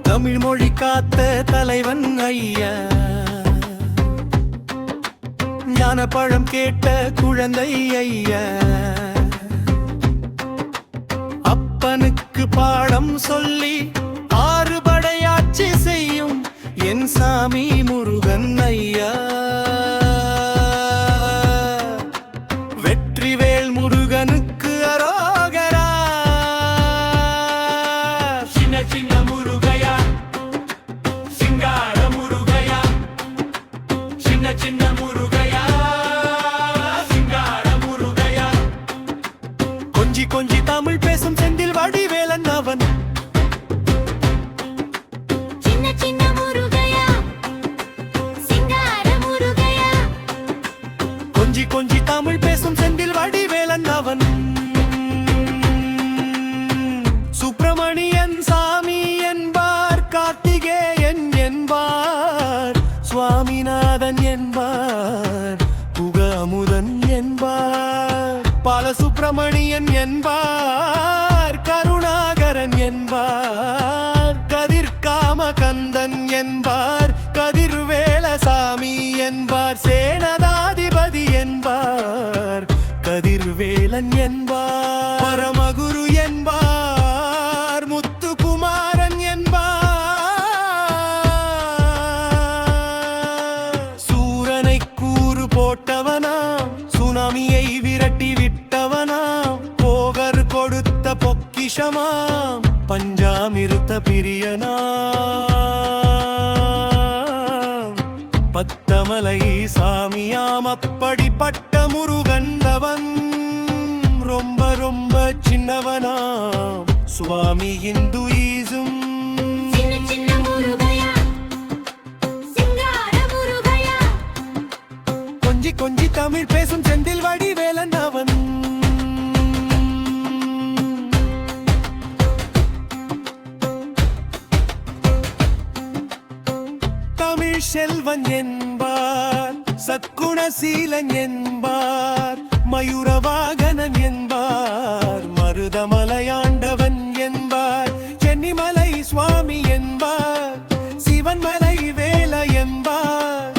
தமிழ் மொழி காத்த தலைவன் ஐயா, ஞான பழம் கேட்ட குழந்தை ஐயா, அப்பனுக்கு பாடம் சொல்லி ஆறுபடையாட்சி செய்யும் என் சாமி முருகன் ஐயா. வெற்றிவேல் முருகனுக்கு அரோகரா. சின்ன சின்ன முருகையா, சிங்கார முருகையா, சின்ன சின்ன முருகையா, சிங்கார முருகையா. கொஞ்சி கொஞ்சி தமிழ் பேசும் செந்தில் வடிவேலன் அவன். சின்ன சின்ன முருகையா, சிங்கார முருகையா. கொஞ்சி கொஞ்சி தமிழ் பேசும் செந்தில் வடிவேலன் அவன். சுப்பிரமணியன் சாமி என்பார், கார்த்திகேயன் என்பார், சுவாமிநாதன் என்பார், புக அமுதன் என்பார், பாலசுப்பிரமணியன் என்பார், கருணாகரன் என்பார், கதிர்காம கந்தன் என்பார், கதிர்வேலசாமி என்பார், சேனதாதிபதி என்பார், கதிர்வேலன் என்பார், பரமகுரு என்பார், முத்துக்குமாரன் என்பார். சூரனை கூறு போட்டவனாம், சுனாமியை விரட்டி விட்டவனாம், போகர் கொடுத்த பொக்கிஷமாம், பஞ்சாமிருத்த பிரியனாம், பத்தமலை சாமியாம். அப்படிப்பட்ட முருகந்தவன் ரொம்ப ரொம்ப சின்னவனாம், சுவாமி இந்துயிசம். சின்ன சின்ன முருகையா, சிங்கார முருகையா. கொஞ்சி கொஞ்சி தமிழ் பேசும் செந்தில் வடிவேலன் அவன். தமிழ் செல்வன் என்பார், சத்குணசீலன் என்பார், மயூரவாகனன் என்பார், மருதமலையாண்டவன் என்பார், சென்னிமலை சுவாமி என்பார், சிவன்மலை வேல என்பார்,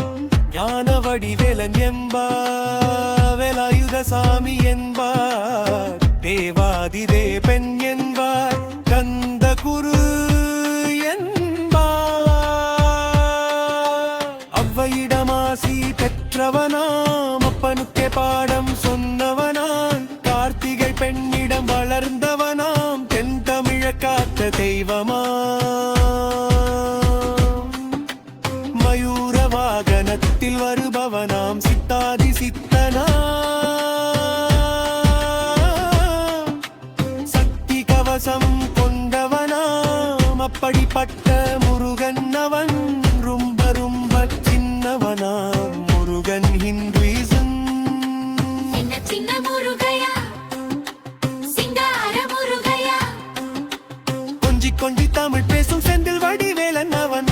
ஞான வடிவேலன் என்பார், வேலாயுதசாமி என்பார், தேவாதி தேவன் என்பார், கந்த குரு அவ்வையிடமாசி பெற்றவனாம், அப்பனுக்கே பாடம் சொன்னவனாம், கார்த்திகை பெண்ணிடம் வளர்ந்தவனாம், தென் தமிழ காத்த தெய்வமாம், மயூர வாகனத்தில் வருபவனாம், சித்தாதி சித்தனாம், சக்தி கவசம் கொண்டவனாம். அப்படிப்பட்ட முருகன் அவன் ரொம்ப ரொம்ப சின்னவனாம், முருகன் ஹிந்துயிசம். சின்ன சின்ன முருகையா, சிங்கார முருகையா. கொஞ்சி கொஞ்சி தமிழ் பேசும் செந்தில் வடிவேலன் அவன்.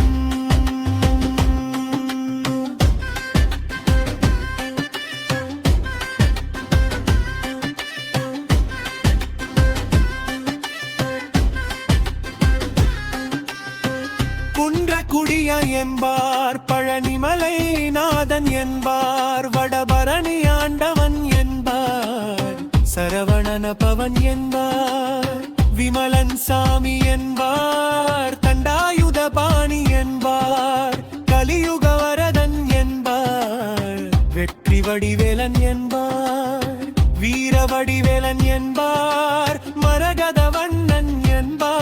குன்றக்குடியா என்பார், பழனிமலை நாதன் என்பார், வடபரணி ஆண்டவன் என்பார், சரவணன பவன் என்பார், விமலன் சாமி என்பார், தண்டாயுத பாணி என்பார், கலியுக வரதன் என்பார், வெற்றி வடிவேலன் என்பார், வீர வடிவேலன் என்பார், மரகத வண்ணன் என்பார்,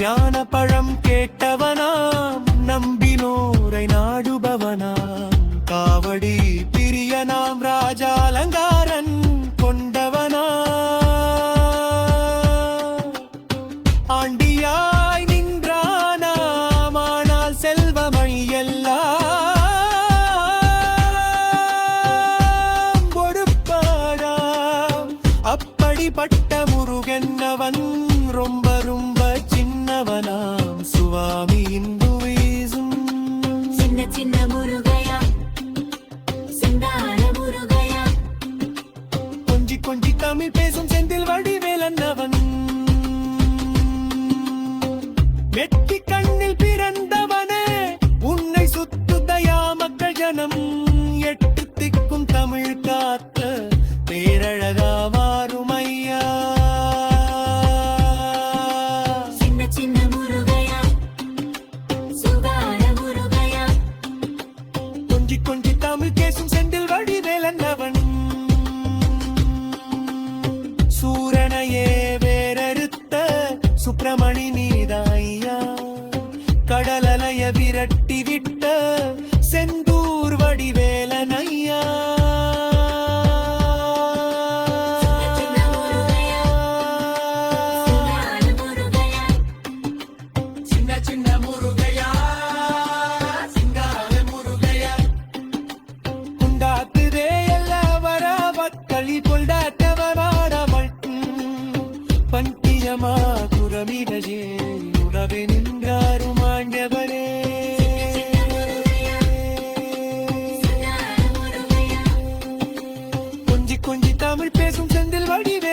ஞான பழம் கேட்டவனாம், நம்பினோரை நாடுபவனாம், காவடி பிரியனாம், ராஜாலங்காரன் பொன் அப்படிப்பட்ட முருகன்னவன் ரொம்ப ரொம்ப சின்னவனாம் சுவாமி இந்துயிசம். சின்ன சின்ன முருகையா சிங்கார முருகையா கொஞ்சி கொஞ்சி தமிழ் பேசும் செந்தில் வடிவேலன்னவன் வெட்டி கண்ணில் பிறந்தவனே உன்னை சுத்துதையா மக்கள் ஜனம் எட்டு திக்கும் தமிழ் காத்த பேரழகா மாறும் ஐயா. சின்ன சின்ன முருகையா சுகார முருகையா கொஞ்சி கொஞ்சி தமிழ் பேசும் செந்தில் வடிவேலன்னவன் சூரனையே வேறறுத்த சுப்பிரமணி நீதாய்யா கடலலைய விரட்டி விட்ட செந்தூர் வடிவேலன் ஐயா. சின்ன முருகையா சுகார முருகையா சின்ன சின்ன முருகையா சிங்கார முருகையா குண்டாத்துதே எல்லா வரவக்களி கொண்டாட்டவராடவள் பண்டியமா குரமிடஜே உறவே நின்றாரும் ஆண்டவரே. கொஞ்சி கொஞ்சி தமிழ் பேசும் செந்தில் வடிவே